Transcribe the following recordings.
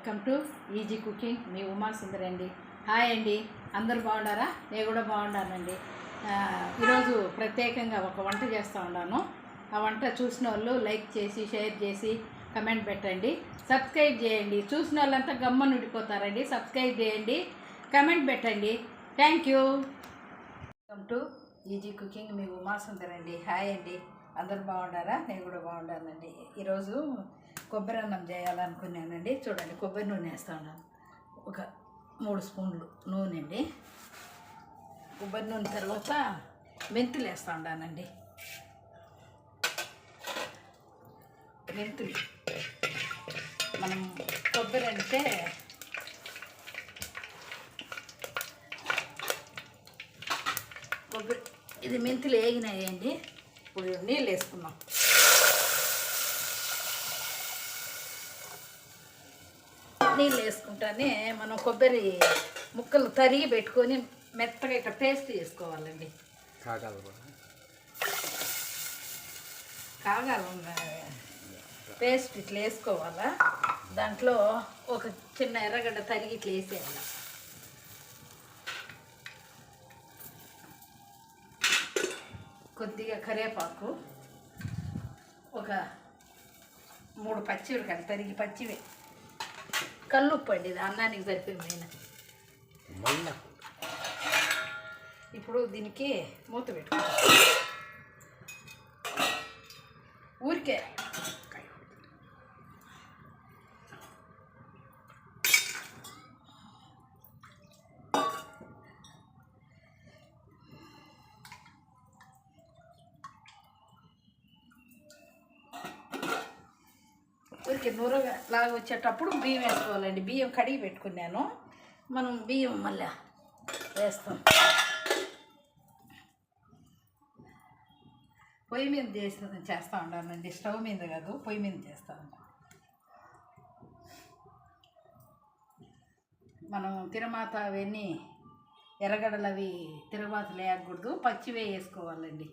Welcome to easy cooking. మీ ఉమా సుందరి అండి. Hi అండి, అందరూ బాగున్నారా? నేను కూడా బాగున్నానండి. ఈరోజు ప్రత్యేకంగా ఒక వంట చేస్తూ ఉన్నాను. ఆ వంట చూసిన వాళ్ళు లైక్ చేసి, షేర్ చేసి, కమెంట్ పెట్టండి, సబ్స్క్రైబ్ చేయండి. చూసిన వాళ్ళంతా గమ్మని ఉండిపోతారండి. సబ్స్క్రైబ్ చేయండి, కమెంట్ పెట్టండి. Thank you. Welcome to easy cooking. మీ ఉమా సుందరి అండి. హాయ్ అండి, అందరూ బాగున్నారా? నేను కూడా బాగున్నానండి. ఈరోజు కొబ్బరి అన్నం చేయాలనుకున్నానండి. చూడండి, కొబ్బరి నూనె వేస్తా ఉన్నాను. ఒక 3 స్పూన్లు నూనె అండి. కొబ్బరి నూనె తర్వాత మెంతులు వేస్తూ ఉన్నానండి. మెంతులు మనం కొబ్బరి అంటే కొబ్బరి ఇది మెంతులు వేగినాయండి. ఇప్పుడు నీళ్ళు వేసుకున్నాం. నీళ్ళు వేసుకుంటానే మనం కొబ్బరి ముక్కలు తరిగి పెట్టుకొని మెత్తగా ఇట్లా పేస్ట్ చేసుకోవాలండి. కాగాలి పేస్ట్ ఇట్లా వేసుకోవాలా. దాంట్లో ఒక చిన్న ఎర్రగడ్డ తరిగి ఇట్లా వేసేయాలి. కొద్దిగా కరివేపాకు, ఒక 3 పచ్చిమిరకాయలు తరిగి పచ్చివే, కల్లుప్పు అండి, ఇది అన్నానికి సరిపోయింది. ఇప్పుడు దీనికి మూత పెట్టుకోవాలి. ఊరికే ఊరికి నూరగా లాగా వచ్చేటప్పుడు బియ్యం వేసుకోవాలండి. బియ్యం కడిగి పెట్టుకున్నాను. మనం బియ్యం మళ్ళీ వేస్తాం. పొయ్యి మీద చేస్తూ ఉండాలండి. స్టవ్ మీద కాదు, పొయ్యి మీద చేస్తూ ఉంటాం. మనం తిరమాత అవన్నీ ఎర్రగడ్డలు అవి తిరమాతలు వేయకూడదు, పచ్చివే వేసుకోవాలండి.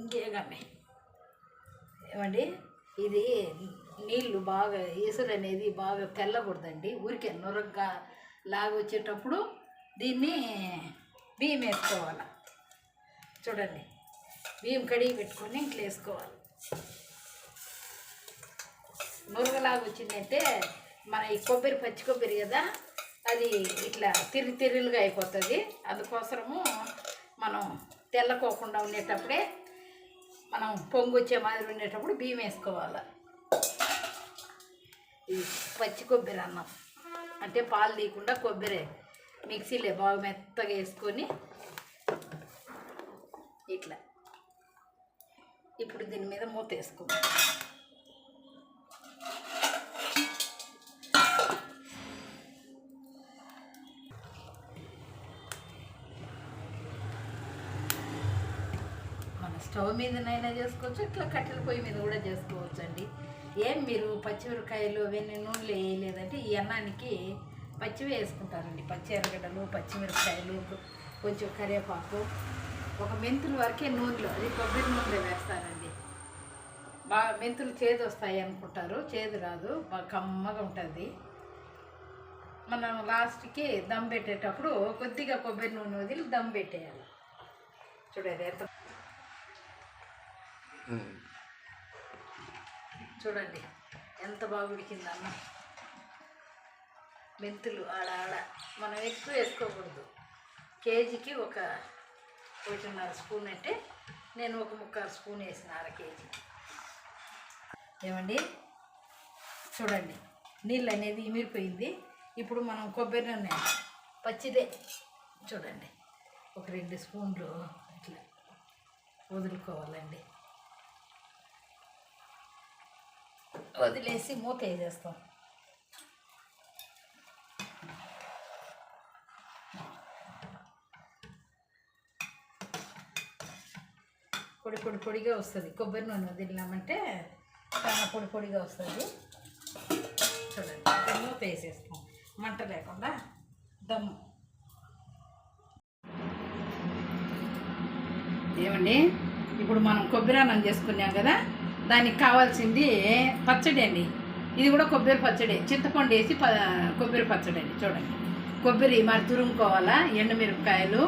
ఇంకేగానే ఏమండి, ఇది నీళ్ళు బాగా ఈసులు అనేది బాగా తెల్లకూడదండి. ఊరికే నురగ్గా లాగా వచ్చేటప్పుడు దీన్ని బియ్యం వేసుకోవాలి. చూడండి, బియ్యం కడిగి పెట్టుకొని ఇట్లా వేసుకోవాలి. నురగలాగా వచ్చిందంటే మన ఈ కొబ్బరి పచ్చి కొబ్బరి కదా, అది ఇట్లా తిరిలుగా అయిపోతుంది. అందుకోసము మనం తెల్లకోకుండా ఉండేటప్పుడే, మనం పొంగు వచ్చే మాదిరి ఉండేటప్పుడు బియ్యం వేసుకోవాలి. ఇది పచ్చి కొబ్బరి అన్నం అంటే పాలు తీయకుండా కొబ్బరి మిక్సీలో బాగా మెత్తగా వేసుకొని ఇట్లా. ఇప్పుడు దీని మీద మూత వేసుకోవాలి. స్టవ్ మీదనైనా చేసుకోవచ్చు, ఇట్లా కట్టెల పొయ్యి మీద కూడా చేసుకోవచ్చు అండి. ఏం మీరు పచ్చిమిరకాయలు అవన్నీ నూనెలో వేయలేదంటే ఈ అన్నానికి పచ్చివే వేసుకుంటారండి. పచ్చి ఎర్రగడ్డలు, పచ్చిమిరపకాయలు, కొంచెం కరివేపాకు, ఒక మెంతులు వరకే నూనెలో, అది కొబ్బరి నూనెలో వేస్తారండి. బాగా మెంతులు చేదు వస్తాయి అనుకుంటారు, చేదు రాదు, బాగా కమ్మగా ఉంటుంది. మనం లాస్ట్కి దమ్ పెట్టేటప్పుడు కొద్దిగా కొబ్బరి నూనె వదిలి దమ్ పెట్టేయాలి. చూడండి ఎంత, చూడండి ఎంత బాగా ఉడికింది అన్నం. మెంతులు ఆడ మనం ఎక్కువ వేసుకోకూడదు. కేజీకి ఒక 1.5 స్పూన్ అంటే నేను ఒక 3/4 స్పూన్ వేసిన, 1/2 కేజీ. ఏమండి, చూడండి నీళ్ళు అనేది ఇమిరిపోయింది. ఇప్పుడు మనం కొబ్బరి నూనె పచ్చిదే చూడండి ఒక 2 స్పూన్లు ఇట్లా వదులుకోవాలండి. వదిలేసి మూత వేసేస్తాం. పొడిగా వస్తుంది. కొబ్బరి నూనె వదిలినామంటే చాలా పొడిగా వస్తుంది. చూడండి, మూత వేసేస్తాం. మంట లేకుండా దమ్ము. ఏమండి, ఇప్పుడు మనం కొబ్బరి అన్నం చేసుకున్నాం కదా, దానికి కావాల్సింది పచ్చడి అండి. ఇది కూడా కొబ్బరి పచ్చడి, చింతపండు వేసి కొబ్బరి పచ్చడి అండి. చూడండి, కొబ్బరి మరి తురుముకోవాలా, ఎండుమిరపకాయలు,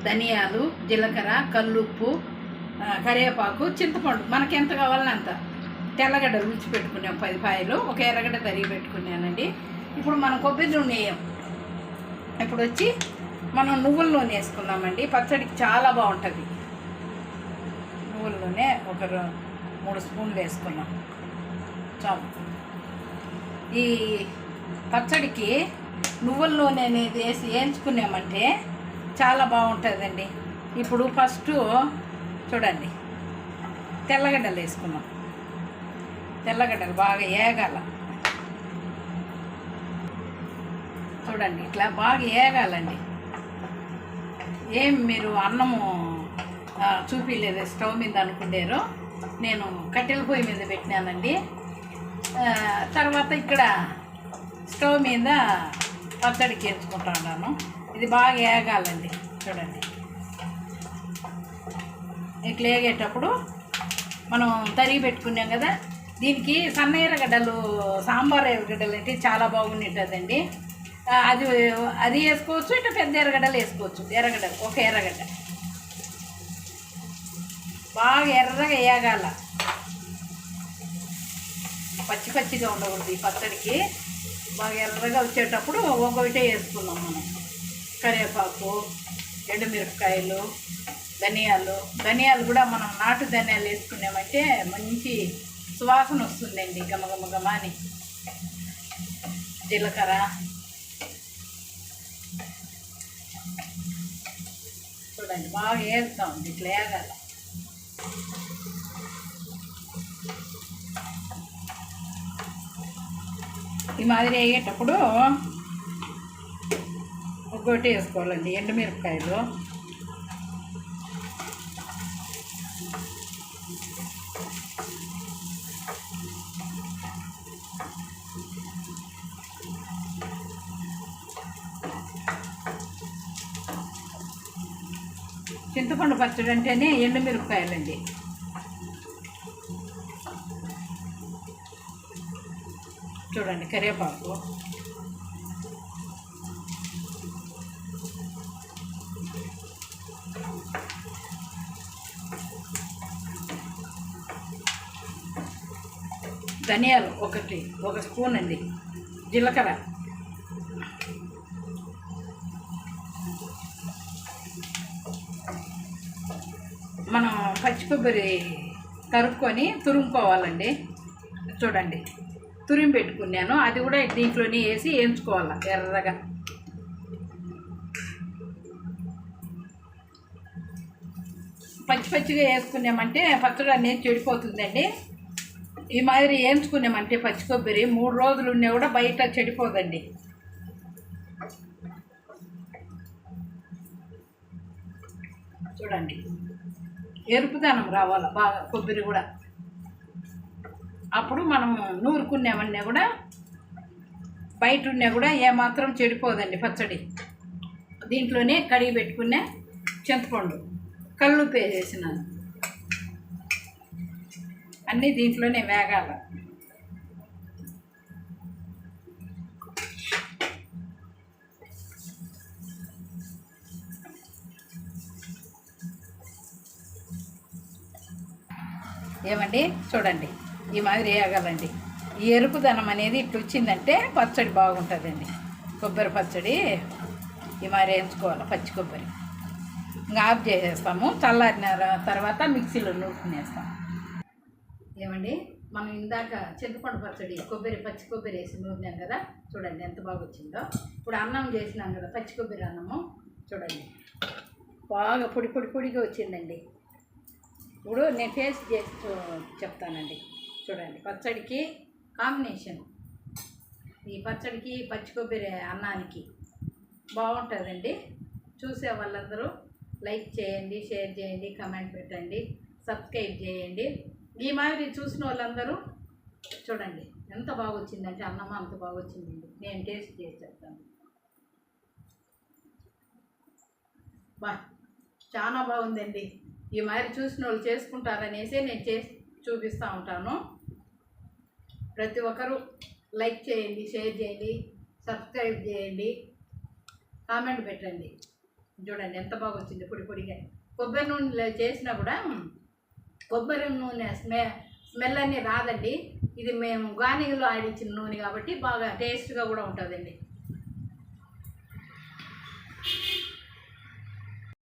ధనియాలు, జీలకర్ర, కల్లుప్పు, కరివేపాకు, చింతపండు మనకి ఎంత కావాలని అంత, తెల్లగడ్డలు రుచి పెట్టుకున్నాం 10 పాయలు, ఒక ఎర్రగడ్డ తరిగి పెట్టుకున్నానండి. ఇప్పుడు మనం కొబ్బరి నూనె వేయం. ఇప్పుడు వచ్చి మనం నువ్వుల నూనె వేసుకున్నామండి. పచ్చడికి చాలా బాగుంటుంది. నువ్వుల నూనె ఒక 3 స్పూన్లు వేసుకున్నాం చాలు. ఈ పచ్చడికి నువ్వుల నూనె అనేది వేసి వేయించుకున్నామంటే చాలా బాగుంటుందండి. ఇప్పుడు ఫస్ట్ చూడండి, తెల్లగడ్డలు వేసుకున్నాం. తెల్లగడ్డలు బాగా ఏగాల. చూడండి, ఇట్లా బాగా ఏగాలండి. ఏం మీరు అన్నము చూపించలేదు స్టవ్ మీద అనుకునేరు, నేను కట్టెల పొయ్యి మీద పెట్టినానండి. తర్వాత ఇక్కడ స్టవ్ మీద పచ్చడికి ఎంచుకుంటా ఉన్నాను. ఇది బాగా ఏగాలండి. చూడండి, ఇట్లా ఏగేటప్పుడు మనం తరిగి పెట్టుకున్నాం కదా, దీనికి సన్న ఎర్రగడ్డలు, సాంబార్ ఎర్రగడ్డలు అయితే చాలా బాగుంటుందండి. అది వేసుకోవచ్చు, ఇట్లా పెద్ద ఎర్రగడ్డలు వేసుకోవచ్చు. ఎర్రగడ్డలు ఒక ఎర్రగడ్డ బాగా ఎర్రగా వేయగాల, పచ్చి పచ్చిగా ఉండకూడదు. ఈ పచ్చడికి బాగా ఎర్రగా వచ్చేటప్పుడు ఒకటే వేసుకున్నాం మనం. కరివేపాకు, ఎండుమిరపకాయలు, ధనియాలు కూడా మనం నాటు ధనియాలు వేసుకున్నామంటే మంచి సువాసన వస్తుందండి, గమగమగమ అని. జీలకర్ర చూడండి, బాగా వేస్తా ఉంది. ఇట్లా వేగాల. ఈ మాదిరి వేగేటప్పుడు ఒక్కొక్కటి వేసుకోవాలండి. ఎండుమిరపకాయలు, చింతపండు పచ్చడి అంటేనే ఎండుమిరపకాయలండి. చూడండి, కరివేపాకు, ధనియాలు ఒక స్పూన్ అండి, జీలకర్ర, మనం పచ్చి కొబ్బరి తరుక్కొని తురుముకోవాలండి. చూడండి, తురిమి పెట్టుకున్నాను. అది కూడా దీంట్లోనే వేసి వేయించుకోవాలి ఎర్రగా. పచ్చిగా వేసుకున్నామంటే పచ్చడి అనేది చెడిపోతుందండి. ఈ మాదిరి వేయించుకున్నామంటే పచ్చి కొబ్బరి 3 రోజులు ఉన్నా కూడా బయట చెడిపోదండి. చూడండి, ఎరుపుదనం రావాలి బాగా కొబ్బరి కూడా. అప్పుడు మనం నూరుకున్నామన్నా కూడా బయట ఉన్నా కూడా ఏమాత్రం చెడిపోదండి పచ్చడి. దీంట్లోనే కడిగి పెట్టుకునే చింతపండు, కల్లుప్పు వేసేసినాను. అన్నీ దీంట్లోనే వేగాల. ఏమండి, చూడండి, ఈ మాదిరి వేయగలండి. ఈ ఎరుపుదనం అనేది ఇట్లా వచ్చిందంటే పచ్చడి బాగుంటుందండి. కొబ్బరి పచ్చడి ఈ మాదిరి వేయించుకోవాలి. పచ్చి కొబ్బరి ఇంకా ఆఫ్ చేసేస్తాము. చల్లారిన తర్వాత మిక్సీలో నూరుకునేస్తాము. ఏమండి, మనం ఇందాక చింతపండు పచ్చడి పచ్చి కొబ్బరి వేసి నూరినాం కదా, చూడండి ఎంత బాగా వచ్చిందో. ఇప్పుడు అన్నం చేసినాం కదా, పచ్చి కొబ్బరి అన్నము, చూడండి బాగా పొడిగా వచ్చిందండి. ఇప్పుడు నేను టేస్ట్ చేసి చెప్తానండి. చూడండి, పచ్చడికి కాంబినేషన్, ఈ పచ్చడికి పచ్చి కొబ్బరి అన్నానికి బాగుంటుందండి. చూసే వాళ్ళందరూ లైక్ చేయండి, షేర్ చేయండి, కామెంట్ పెట్టండి, సబ్స్క్రైబ్ చేయండి. ఈ మాదిరి చూసిన వాళ్ళందరూ చూడండి ఎంత బాగా వచ్చిందంటే, అన్నం అంత బాగా వచ్చిందండి. నేను టేస్ట్ చేసి చెప్తాను. చాలా బాగుందండి. ఈ మాదిరి చూసిన వాళ్ళు చేసుకుంటారనేసి నేను చూపిస్తూ ఉంటాను. ప్రతి ఒక్కరూ లైక్ చేయండి, షేర్ చేయండి, సబ్స్క్రైబ్ చేయండి, కామెంట్ పెట్టండి. చూడండి ఎంత బాగా వచ్చింది పొడి పొడిగా. కొబ్బరి నూనె చేసినా కూడా కొబ్బరి నూనె స్మెల్ అన్నీ రాదండి. ఇది మేము గార్నింగ్లో ఆడించిన నూనె కాబట్టి బాగా టేస్ట్గా కూడా ఉంటుందండి.